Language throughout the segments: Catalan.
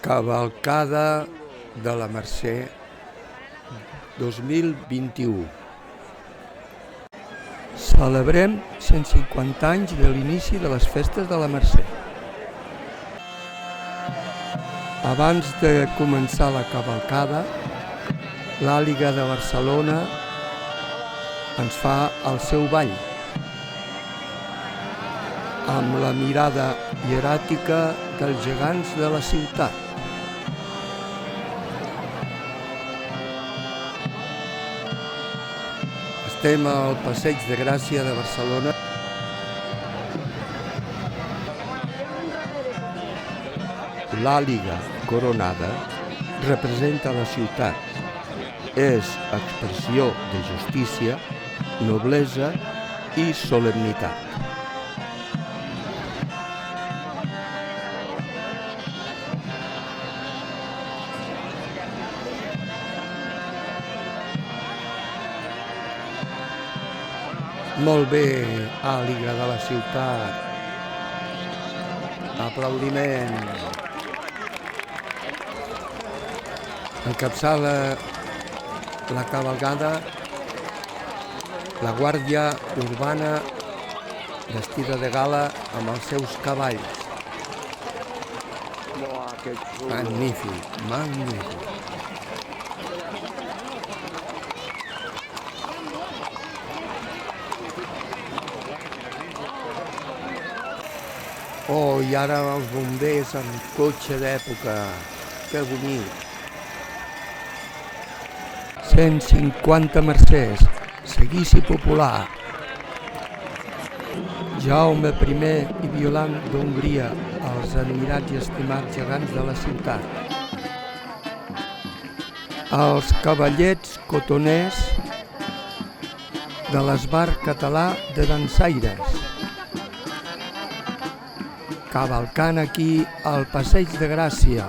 Cavalcada de la Mercè 2021. Celebrem 150 anys de l'inici de les festes de la Mercè. Abans de començar la cavalcada, l'Àliga de Barcelona ens fa el seu ball, amb la mirada hieràtica dels gegants de la ciutat. Estem al Passeig de Gràcia de Barcelona. L'àliga coronada representa la ciutat. És expressió de justícia, noblesa i solemnitat. Molt bé, àliga de la ciutat. Aplaudiment. Encapçala la cavalcada la guàrdia urbana vestida de gala amb els seus cavalls. Magnífic, magnífic. Oh, i ara els bombers amb cotxe d'època. Que bonic. 150 mercès, seguici popular. Jaume I i Violant d'Hongria, els admirats i estimats gegants de la ciutat. Els cavallets cotoners de l'esbart català de dansaires. Cavalcant aquí al Passeig de Gràcia.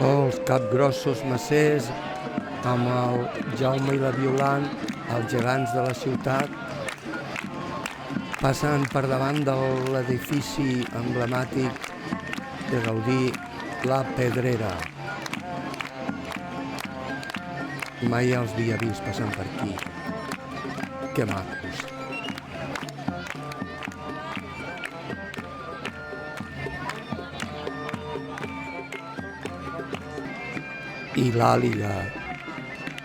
Oh, els capgrossos macers amb el Jaume i la Violant, els gegants de la ciutat, passant per davant de l'edifici emblemàtic de Gaudí, la Pedrera. Mai els havia vist passant per aquí. Que macos. I l'àliga,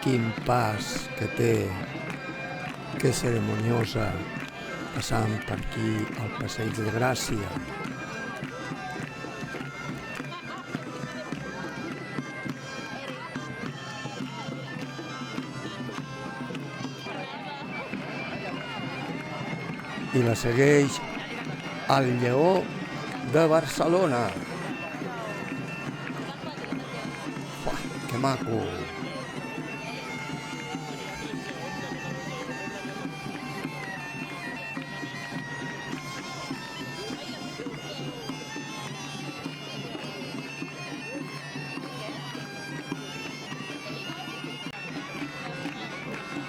quin pas que té, que ceremoniosa, passant per aquí al Passeig de Gràcia. I la segueix el Lleó de Barcelona. Uah, que maco!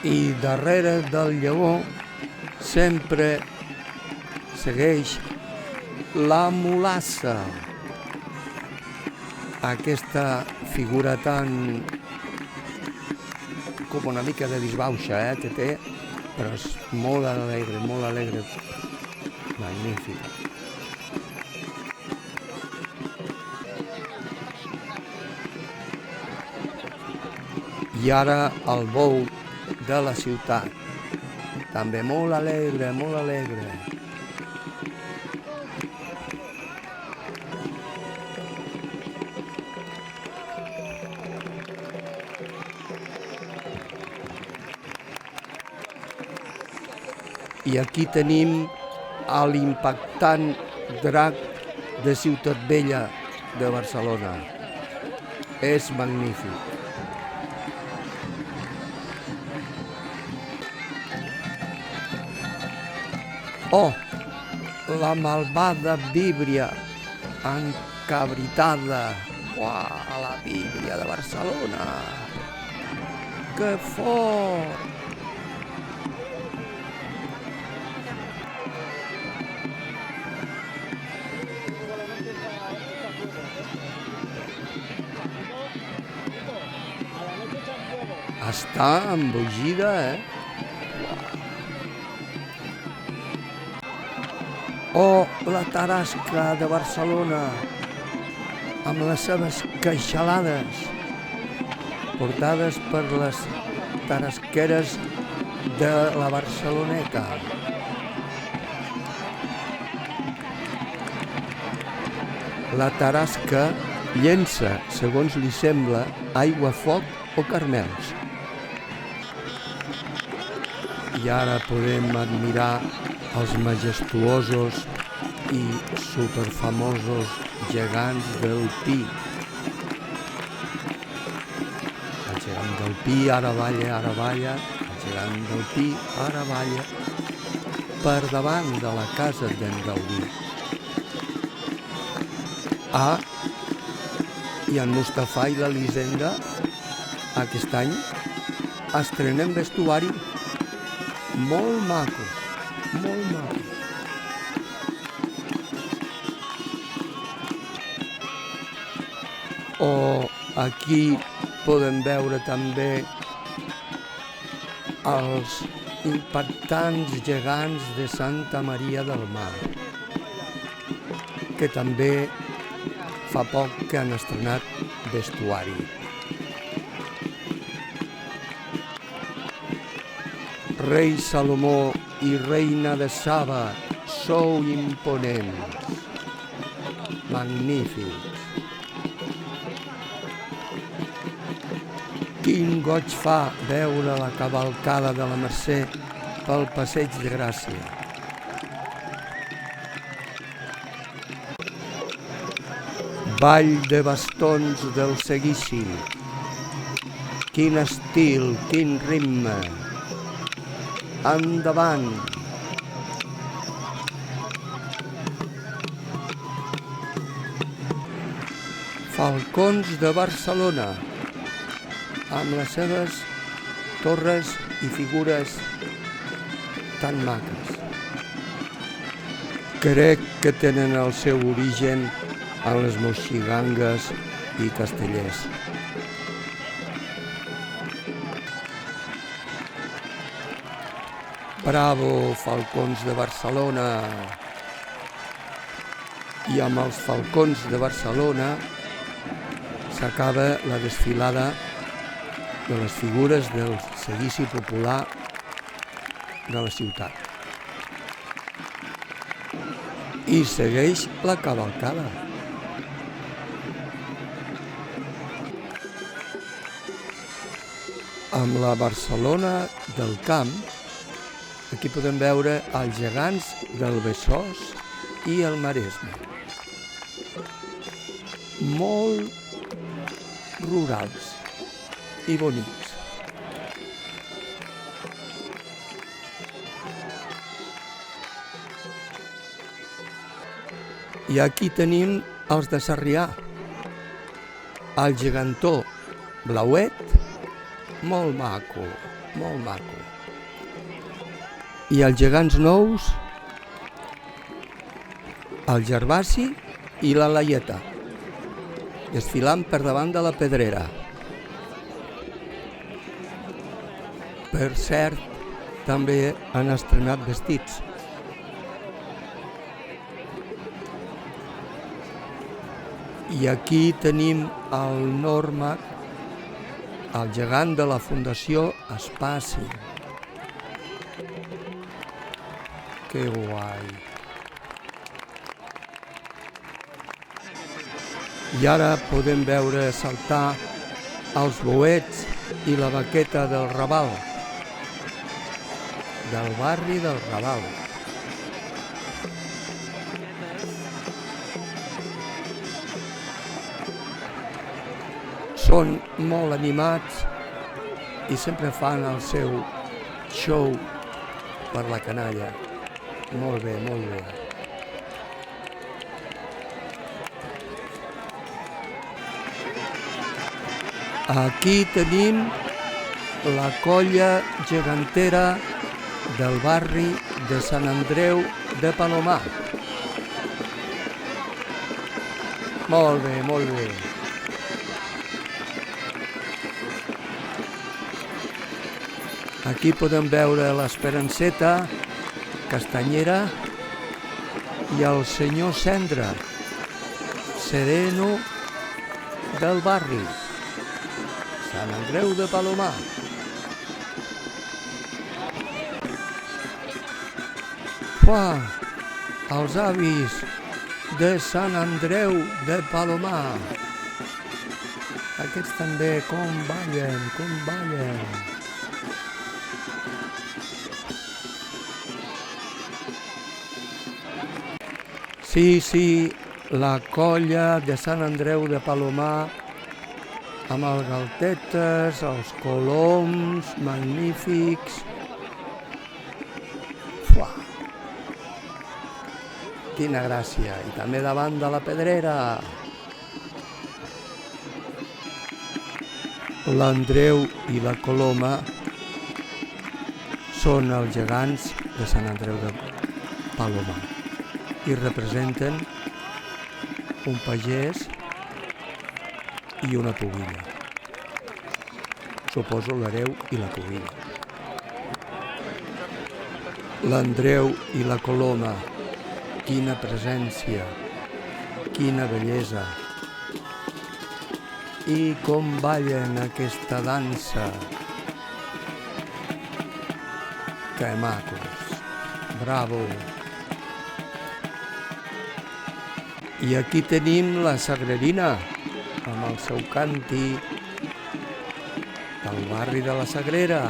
I darrere del lleó sempre segueix la mulassa, aquesta figura tan com una mica de disbauxa que té, però és molt alegre, magnífica. I ara el bou de la ciutat, també molt alegre, molt alegre. I aquí tenim l'impactant drac de Ciutat Vella de Barcelona. És magnífic. Oh, la malvada víbria encabritada. Uah, la víbria de Barcelona. Que fort! està embogida, O la Tarasca de Barcelona, amb les seves queixalades, portades per les tarasqueres de la Barceloneta. La Tarasca llença, segons li sembla, aigua, foc o carmels. I ara podem admirar els majestuosos i superfamosos gegants del Pi. El gegant del Pi ara balla, el gegant del Pi ara balla per davant de la casa d'en Gaudí. I en Mustafà i l'Elisenda aquest any estrenem vestuari molt macos, molt macos. O aquí podem veure també els impactants gegants de Santa Maria del Mar, que també fa poc que han estrenat vestuari. Rei Salomó i reina de Saba, sou imponents, magnífics. Quin goig fa veure la cavalcada de la Mercè pel Passeig de Gràcia. Ball de bastons del seguici. Quin estil, quin ritme. Endavant! Falcons de Barcelona, amb les seves torres i figures tan maques. Crec que tenen el seu origen en les moxigangues i castellers. Bravo, falcons de Barcelona! I amb els falcons de Barcelona s'acaba la desfilada de les figures del seguici popular de la ciutat. I segueix la cavalcada. Amb la Barcelona del Camp, aquí podem veure els gegants del Besòs i el Maresme. Molt rurals i bonics. I aquí tenim els de Sarrià. El gegantó blauet, molt maco, molt maco. I els gegants nous, el Gervasi i la Laieta, desfilant per davant de la Pedrera. Per cert, també han estrenat vestits. I aquí tenim el Norma, el gegant de la Fundació Espaci. Que guai! I ara podem veure saltar els boets i la vaqueta del Raval, del barri del Raval. Són molt animats i sempre fan el seu show per la canalla. Molt bé, molt bé. Aquí tenim la colla gegantera del barri de Sant Andreu de Palomar. Molt bé, molt bé. Aquí podem veure l'Esperanceta, Castanyera i el senyor Cendra, sereno del barri, Sant Andreu de Palomar. Uah, els avis de Sant Andreu de Palomar. Aquests també com ballen, com ballen. Sí, la colla de Sant Andreu de Palomar amb els galtetes, els coloms magnífics. Uah, quina gràcia! I també davant de la Pedrera. L'Andreu i la Coloma són els gegants de Sant Andreu de Palomar i representen un pagès i una pubilla. Suposo l'hereu i la pubilla. L'Andreu i la Coloma, quina presència, quina bellesa. I com ballen aquesta dansa. Que macos, bravo. I aquí tenim la Sagrerina, amb el seu canti del barri de la Sagrera.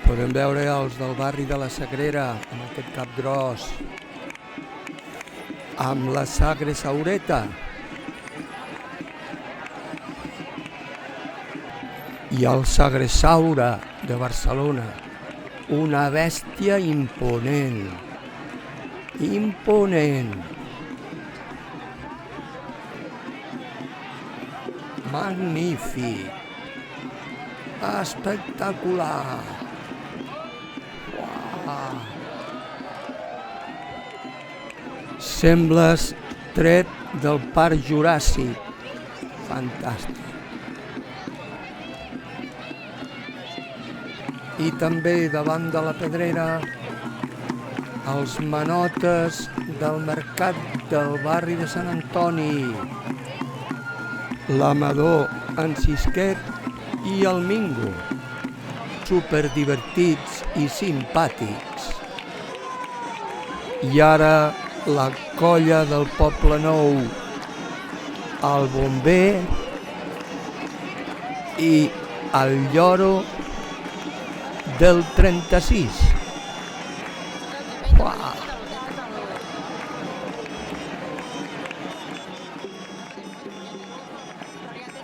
Podem veure els del barri de la Sagrera, amb aquest cap gros, amb la Sagresaureta. I el Sagresaure de Barcelona, una bèstia imponent. Imponent. Magnífic. Espectacular. Uau. Sembles tret del Parc Juràssic. Fantàstic. I també davant de la Pedrera, els manotes del mercat del barri de Sant Antoni, l'Amador, en Sisquet i el Mingo, superdivertits i simpàtics. I ara la colla del Poble Nou, el Bomber i el Lloro del 36. Uah.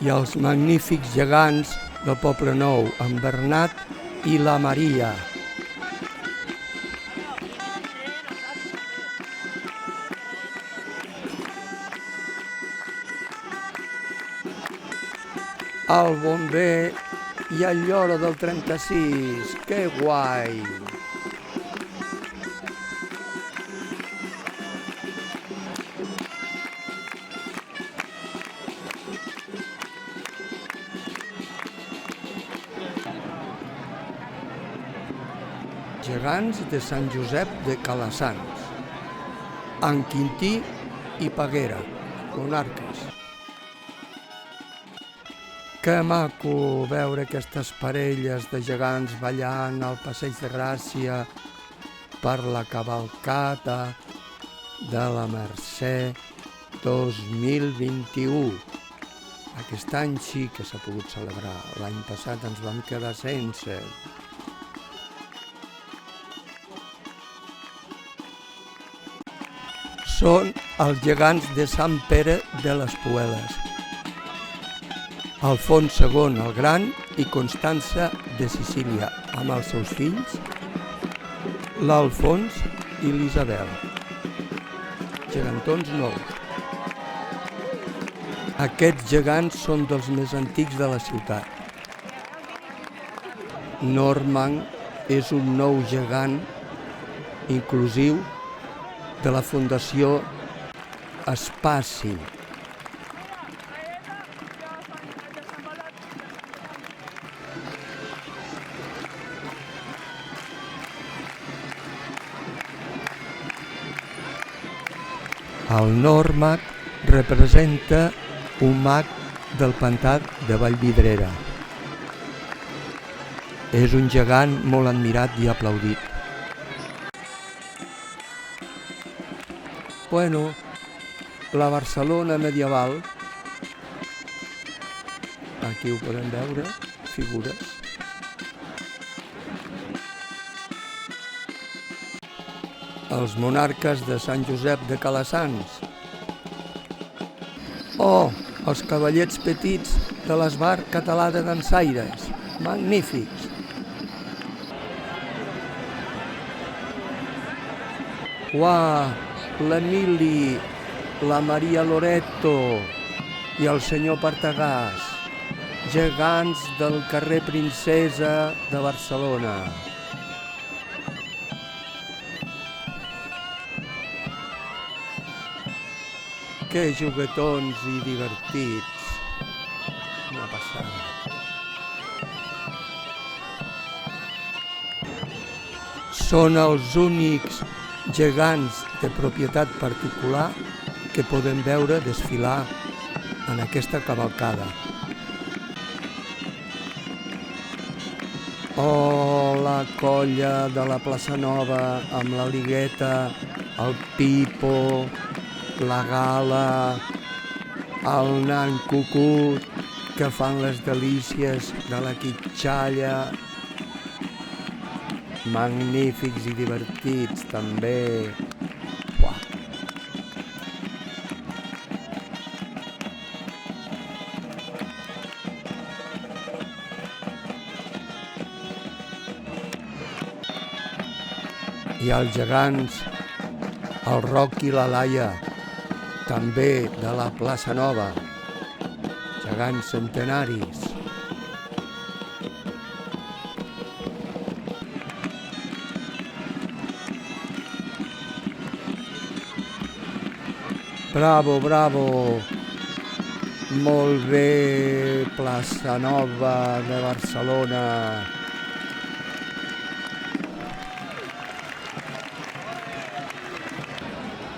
I els magnífics gegants del Poble Nou, en Bernat i la Maria. El Bomber i el Lloro del 36, que guai! Gegants de Sant Josep de Calassans, en Quintí i Peguera, monarques. Que maco veure aquestes parelles de gegants ballant al Passeig de Gràcia per la cavalcata de la Mercè 2021. Aquest any sí que s'ha pogut celebrar, l'any passat ens vam quedar sense. Són els gegants de Sant Pere de les Pueles, Alfons II el Gran i Constança de Sicília, amb els seus fills, l'Alfons i l'Isabel. Gegantons nous. Aquests gegants són dels més antics de la ciutat. Norman és un nou gegant inclusiu de la Fundació Espaci. El nord mag representa un mag del pantà de Vallvidrera. És un gegant molt admirat i aplaudit. Bueno, la Barcelona medieval, aquí ho podem veure, figures. Els monarques de Sant Josep de Calassanç. Oh, els cavallets petits de l'esbar català de dansaires, magnífics. Uau, l'Emili, la Maria Loreto i el senyor Partagàs, gegants del carrer Princesa de Barcelona. Que juguetons i divertits. Una passada. Són els únics gegants de propietat particular que podem veure desfilar en aquesta cavalcada. Oh, la colla de la Plaça Nova amb la Ligueta, el Pipo, la Gala, el nan Cucut, que fan les delícies de la quitxalla. Magnífics i divertits, també. Uah. I els gegants, el Roc i la Laia, també de la Plaça Nova, gegants centenaris. Bravo, bravo, molt bé, Plaça Nova de Barcelona.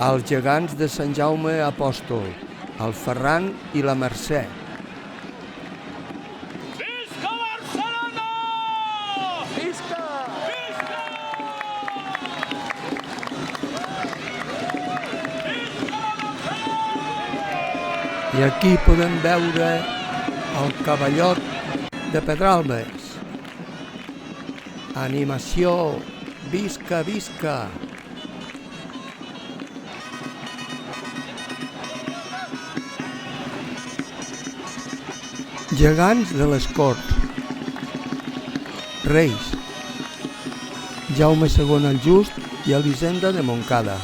Els gegants de Sant Jaume Apòstol, el Ferran i la Mercè. Visca Barcelona! Visca! I aquí podem veure el cavallot de Pedralbes. Animació, visca, visca! Gegants de les Corts. Reis. Jaume II el Just i Elisenda de Montcada.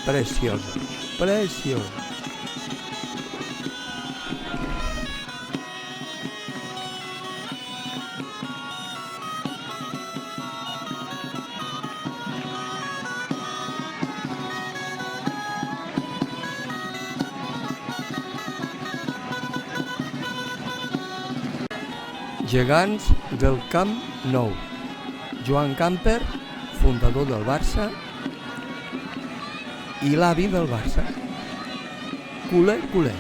Preciosa, preciosa. Gegants del Camp Nou. Joan Camper, fundador del Barça, i l'avi del Barça. Culer, culer.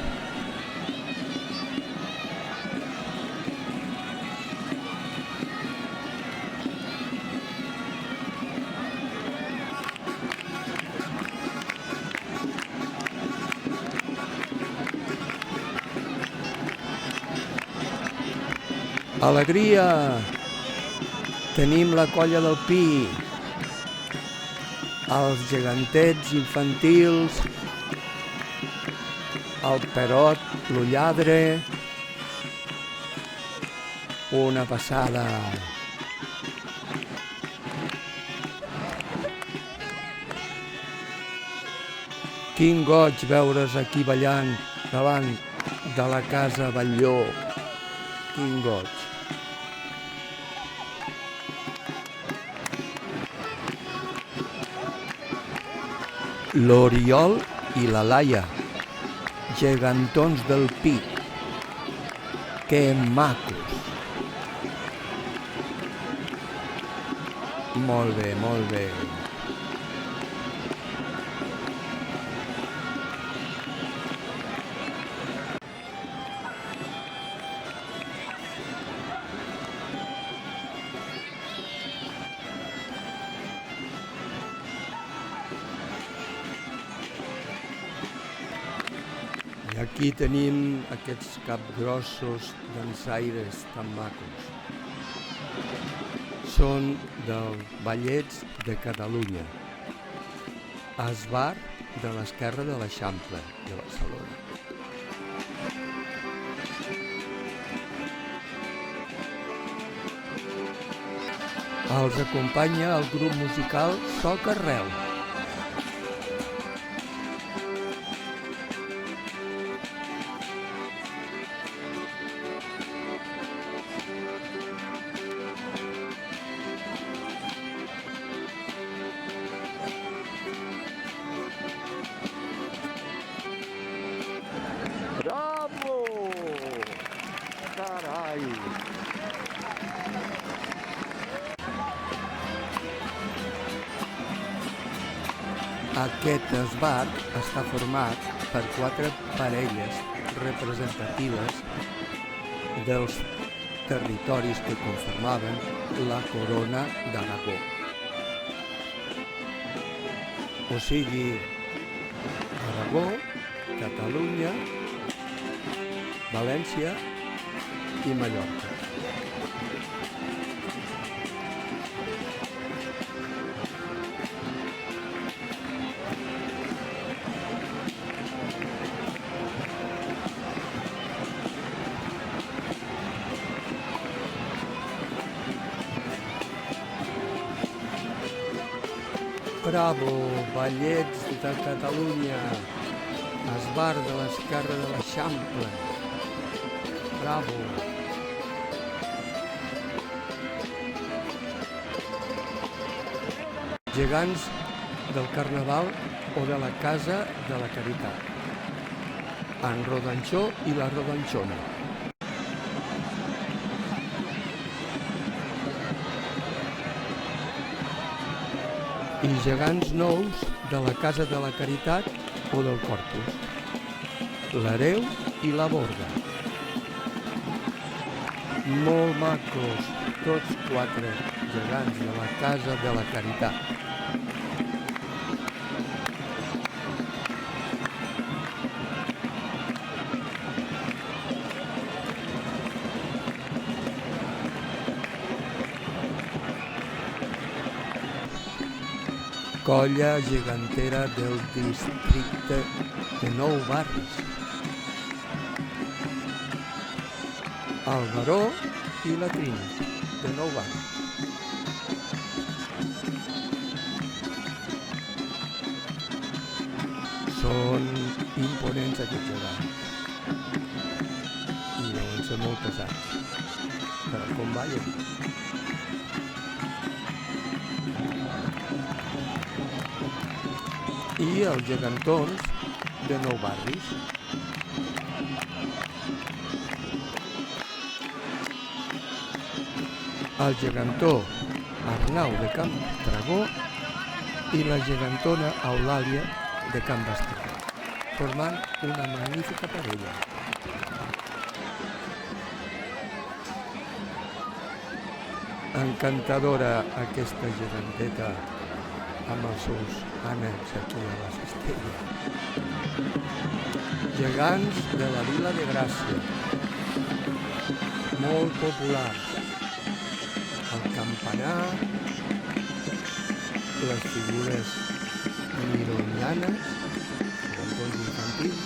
Alegria! Tenim la colla del Pi, els gegantets infantils, el Perot, l'Ulladre, una passada. Quin goig veure's aquí ballant davant de la casa Batlló. Quin goig. L'Oriol i la Laia, gegantons del Pi. Que macos. Molt bé, molt bé. I aquí tenim aquests capgrossos dansaires tan macos. Són dels Ballets de Catalunya, Esbar de l'esquerra de l'Eixample de Barcelona. Els acompanya el grup musical Socarrel. Bravo! Carai! Aquest esbart està format per 4 parelles representatives dels territoris que conformaven la Corona d'Aragó. O sigui, Aragó, Catalunya, València i Mallorca. Bravo, Ballets de Catalunya, Esbar de l'esquerra de l'Eixample. Bravo. Gegants del Carnaval o de la Casa de la Caritat. En Rodanxó i la Rodanxona. I gegants nous de la Casa de la Caritat o del Corpus, l'Hereu i la Borda. Molt macos, tots 4 gegants de la Casa de la Caritat. Colla gegantera del districte de Nou Barris. El Baró i la Trina, de Nou Barris. Són imponents aquests gegants. I deuen ser molt pesats. Però com ballen? I els gegantons de Nou Barris. El gegantó Arnau de Can Dragó i la gegantona Eulàlia de Can Bastarda, formant una magnífica parella. Encantadora aquesta geganteta amb els seus ànecs aquí a la cistella. Gegants de la Vila de Gràcia, molt populars. El campanar, les figures mironianes, gegantons infantils,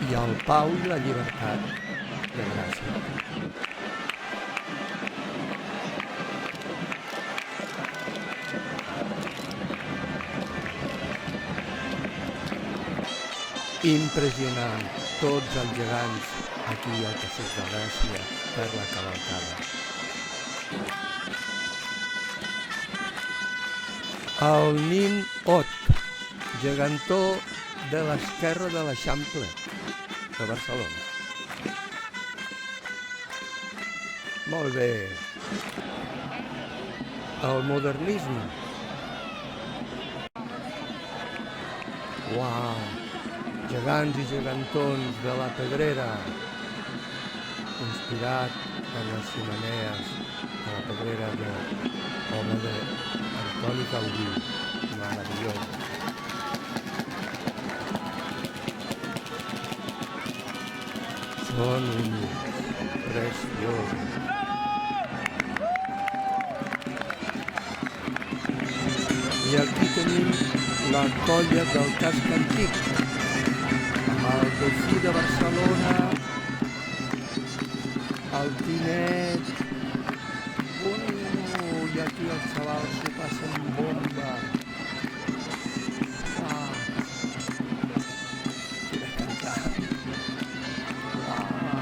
i el Pau i la Llibertat de Gràcia. impressionant, tots els gegants aquí al Passeig de Gràcia per la cavalcada. El nin Ot, gegantó de l'esquerra de l'Eixample de Barcelona. Molt bé. El modernisme. Uau! Gegants i gegantons de la Pedrera, inspirat per les xemeneies de la Pedrera de l'obra d'Antoni Gaudí, meravellós. Són uns preciosos. I aquí tenim la colla del casc antic, el Dofí de Barcelona, el Tinet. I aquí els xavals s'ho passen bomba. Quina cantada.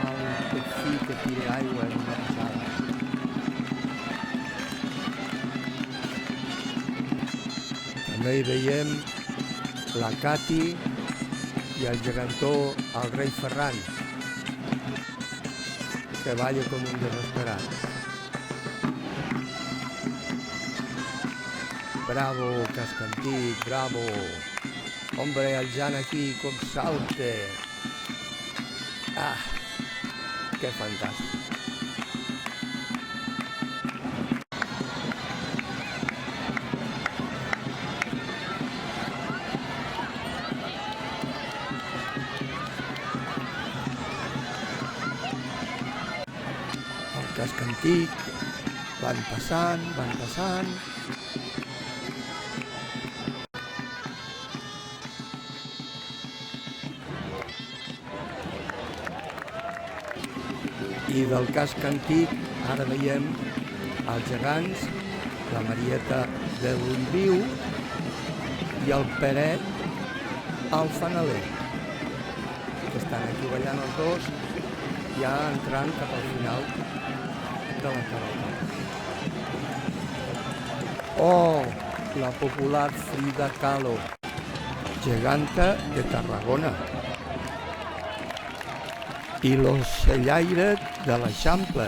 El Dofí que tira aigua en una passada. També hi veiem la Cati i el gegantó el rei Ferran, que balla com un desesperat. Bravo, casc antic, bravo! Hombre, el Jan aquí com salte! Ah, que fantàstic! El casc antic, van passant. I del casc antic ara veiem els gegants, la Marieta de Bellviu i el Peret al Fanaler, que estan aquí ballant els dos, ja entrant cap al final de la cavalcada. Oh, la popular Frida Kahlo, geganta de Tarragona. I l'ocellaire de l'Eixample.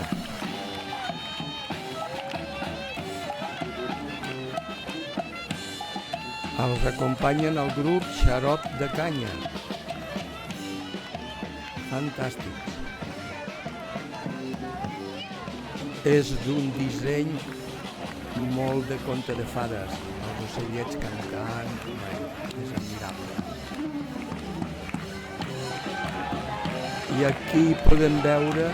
Els acompanyen el grup Xarop de Canya. Fantàstics. És d'un disseny molt de conte de fades. Els ocellets cantant, és admirable. I aquí podem veure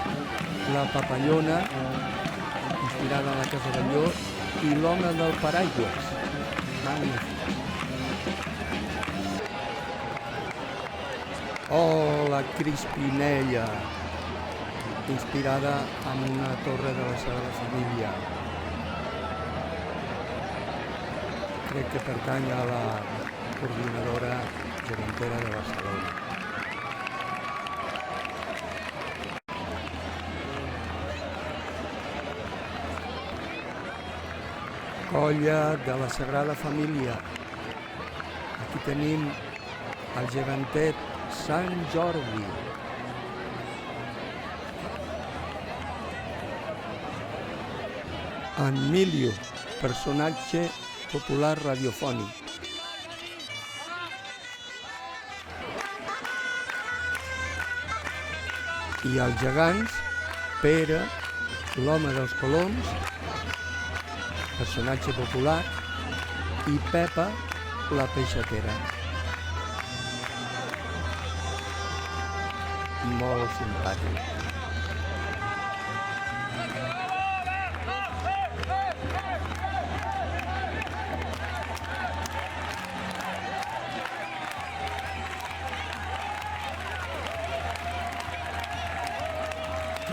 la papallona, inspirada en la Casa Batlló, i l'home del paraigües. Magnífic. Oh, la Crispinella, inspirada en una torre de la Sagrada Família. Crec que pertany a la coordinadora gegantera de Barcelona. Colla de la Sagrada Família. Aquí tenim el gegantet Sant Jordi. En Milio, personatge popular radiofònic. I els gegants, Pere, l'home dels coloms, personatge popular, i Pepa, la peixatera. Molt simpàtic.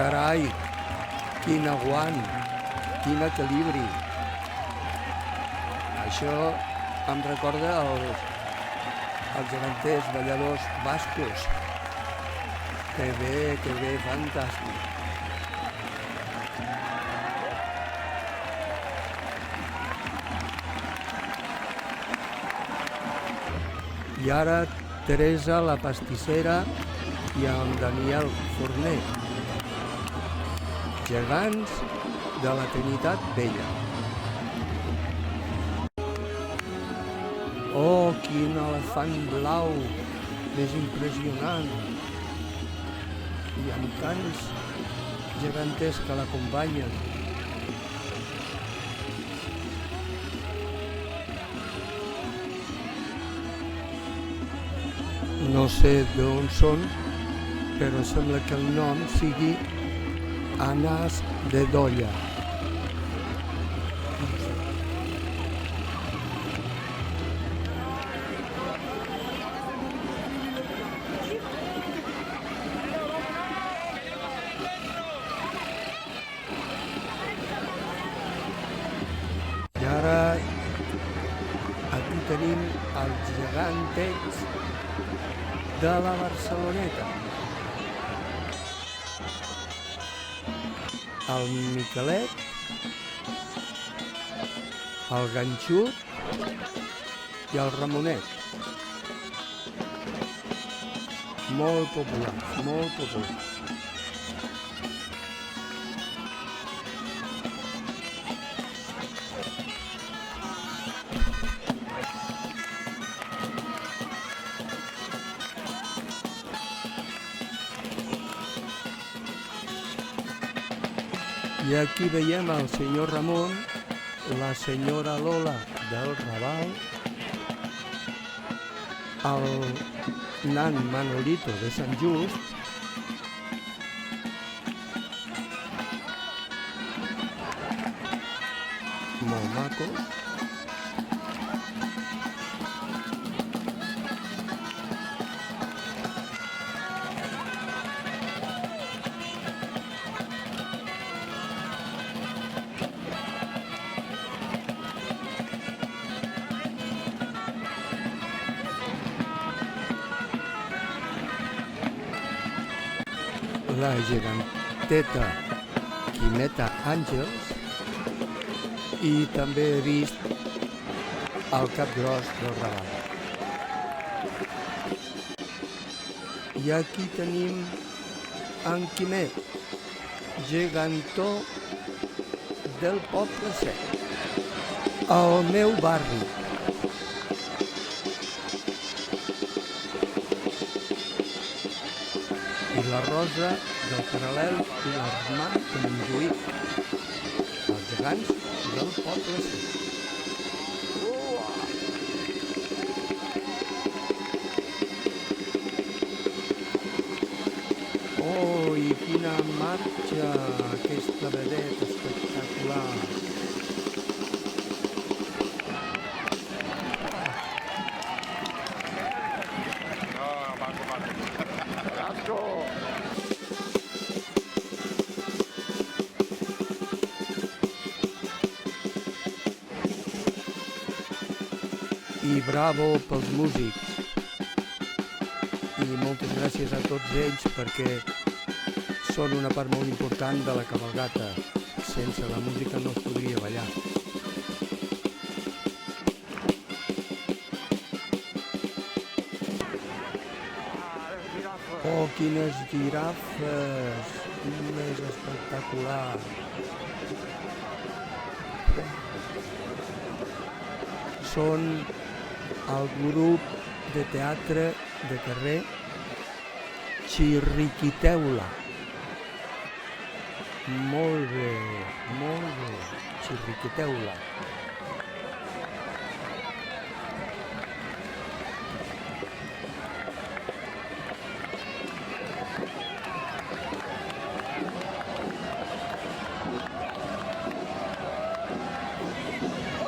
Carai, quin aguant, quin equilibri. Això em recorda els geganters balladors bascos. Que bé, fantàstic. I ara Teresa la pastissera i en Daniel Forner, gegants de la Trinitat Vella. Oh, quin elefant blau més impressionant! I amb tants geganters que l'acompanyen. No sé d'on són, però sembla que el nom sigui Anàs de Dolla. I ara aquí tenim els gegantets de la Barceloneta. El Miquelet, el Ganxut i el Ramonet. Molt populars, molt populars. I aquí veiem el senyor Ramon, la senyora Lola del Raval, el nan Manolito de Sant Just, molt macos, la geganteta Quimeta Àngels i també he vist el capgros del Raval. I aquí tenim en Quimet, gegantó del Poble Sec, al meu barri. I la Rosa del Paral·lel i l'Armand de Montjuïc, els gegants del Poble Sec. Oh, i quina marxa, aquesta vedeta espectacular. I bravo pels músics. I moltes gràcies a tots ells perquè són una part molt important de la cavalgata. Sense la música no es podria ballar. Oh, quines girafes! Més espectacular! Són el grup de teatre de carrer Chirriquiteula. Molt bé, Chirriquiteula.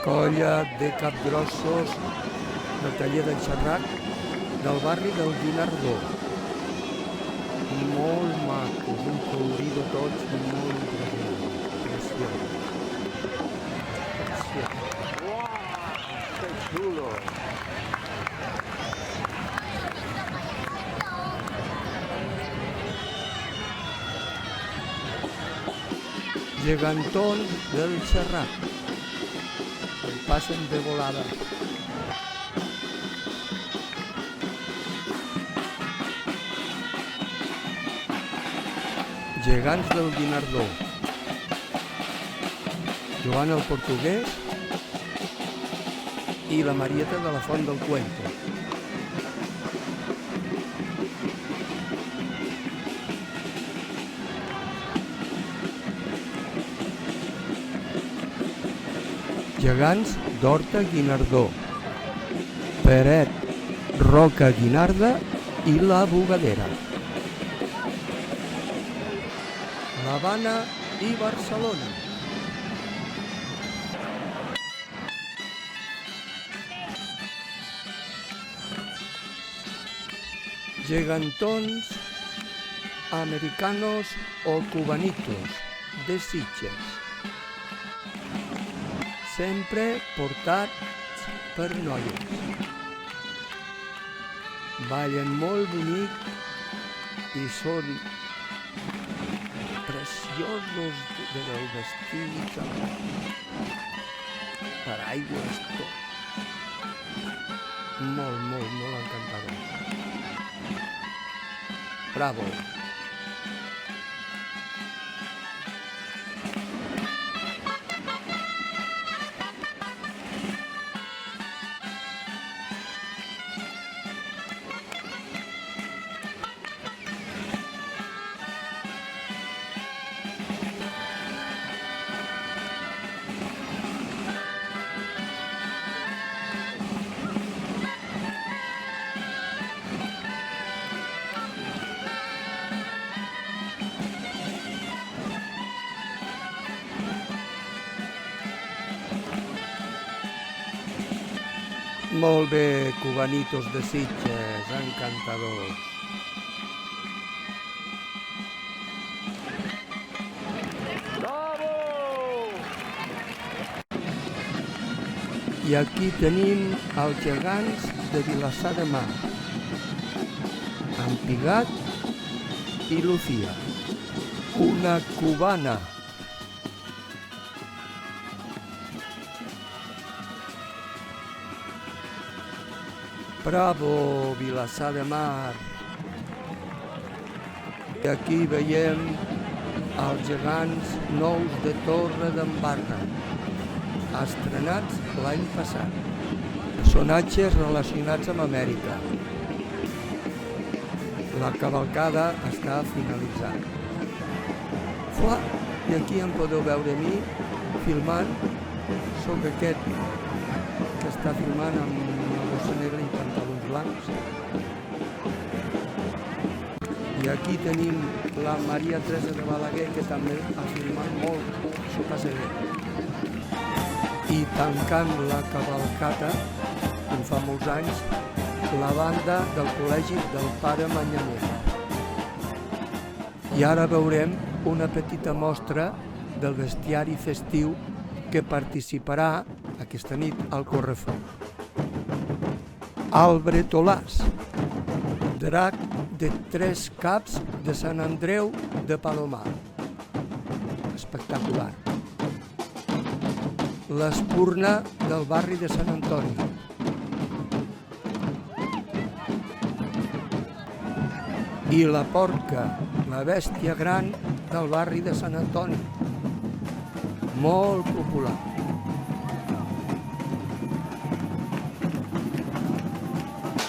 Colla de capgrossos del taller del Xerrac del barri del Guinardó. Molt macos, un colorido tots molt preciós. Uau, que xulo! gegantons del Serrat, que passen de volada. Gegants del Guinardó, Joan el Portuguès i la Marieta de la Font del Cuento. Gegants d'Horta Guinardó, Peret, Roca Guinarda i la Bugadera. L'Havana i Barcelona. Gegantons americanos o cubanitos de Sitges, sempre portats per noies. Ballen molt bonic i són preciosos del vestit, paraigües, tot. Molt encantadors. Bravo! Molt bé, cubanitos de Sitges, encantadors. Bravo! I aquí tenim els gegants de Vilassar de Mar, Empigat i Lucía, una cubana. Bravo, Vilassar de Mar! I aquí veiem els gegants nous de Torre d'Embarra, estrenats l'any passat. Personatges relacionats amb Amèrica. La cavalcada està finalitzant. Fuà! I aquí em podeu veure a mi filmant. Soc aquest que està filmant amb una bossa negra i pantalons blancs. I aquí tenim la Maria Teresa de Balaguer, que també ha filmat molt, s'ho passa bé. I tancant la cavalcata, com fa molts anys, la banda del Col·legi del Pare Manyanet. I ara veurem una petita mostra del bestiari festiu que participarà aquesta nit al Correfoc. El Bretolàs, drac de 3 caps de Sant Andreu de Palomar. Espectacular. L'Espurna del barri de Sant Antoni. I la Porca, la bèstia gran del barri de Sant Antoni. Molt popular.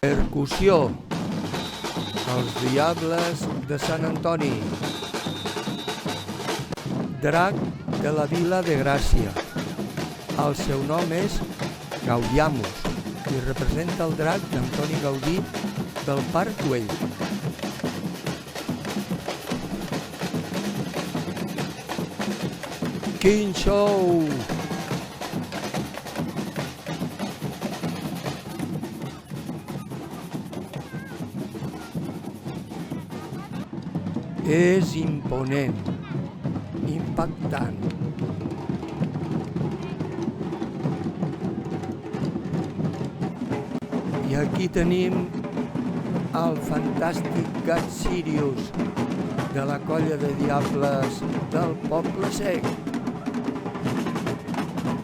Percussió. Els Diables de Sant Antoni. Drac de la Vila de Gràcia. El seu nom és Gaudiamus i representa el drac d'Antoni Gaudí del Parc Güell. Quin show! És imponent, impactant. I aquí tenim el fantàstic gat Sirius de la colla de diables del Poble Sec.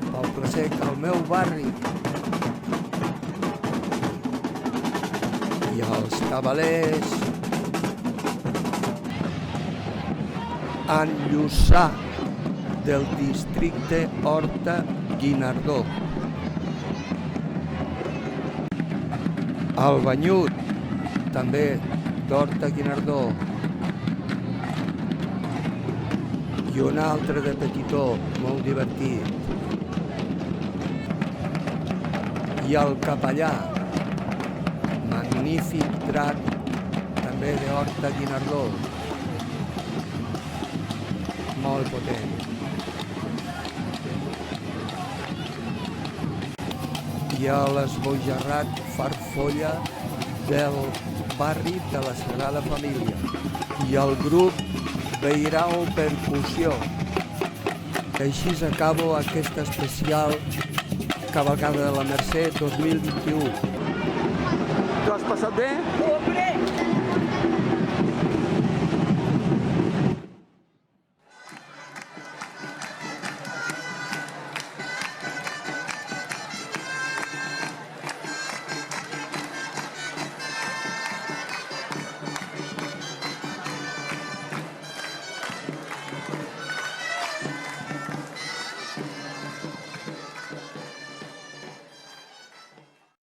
Poble Sec, el meu barri. I els tabalers en Lluçà del districte Horta-Guinardó. El Banyut, també d'Horta-Guinardó. I un altre de Petitó, molt divertit. I el Capellà, magnífic drac, també d'Horta-Guinardó. Molt potent. I a l'esbojarrat farfolla del barri de la Sagrada Família. I el grup Beirao Percussió. Així acabo aquesta especial Cavalcada de la Mercè 2021. Tu has passat bé? Hombre,